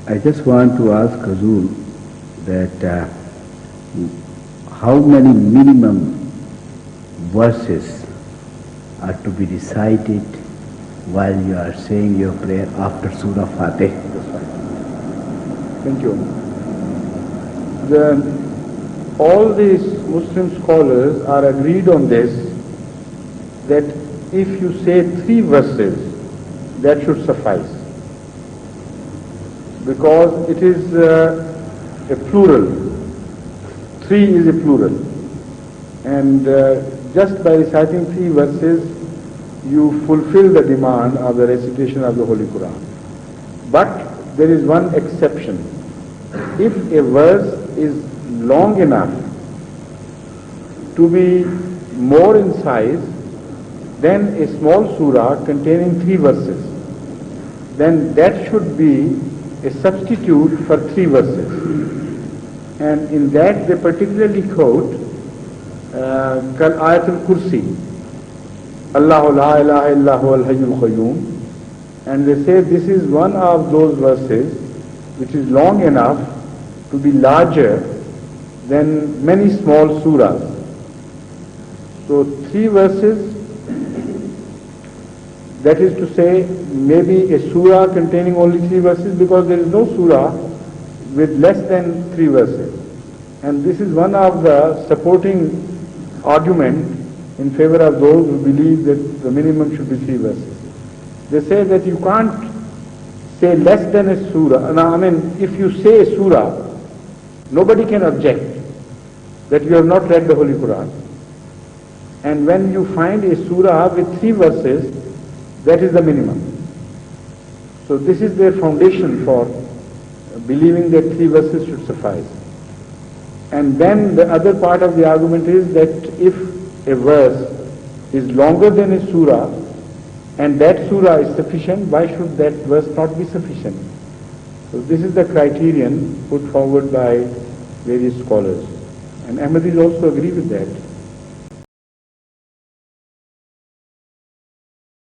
I just want to ask Hazur that how many minimum verses are to be recited while you are saying your prayer after Surah Fatiha? Thank you. All these Muslim scholars are agreed on this, that if you say 3 verses, that should suffice, because it is a plural. 3 is a plural, and just by reciting 3 verses you fulfill the demand of the recitation of the Holy Quran. But there is one exception. If a verse is long enough to be more in size than a small surah containing 3 verses, then that should be a substitute for 3 verses. And in that they particularly quote Ayat al-Kursi, Allahu la ilaha illa huwa al-hayyul qayyum, and they say this is one of those verses which is long enough to be larger than many small surahs. So 3 verses, that is to say maybe a surah containing only 3 verses, because there is no surah with less than 3 verses. And this is one of the supporting argument in favor of those who believe that the minimum should be 3 verses. They say that you can't say less than a surah. Now, I mean, if you say a surah, nobody can object that you have not read the Holy Quran. And when you find a surah with 3 verses, that is the minimum. So this is their foundation for believing that 3 verses should suffice. And then the other part of the argument is that if a verse is longer than a surah and that surah is sufficient, why should that verse not be sufficient? So this is the criterion put forward by various scholars. And Ahmadis also agree with that.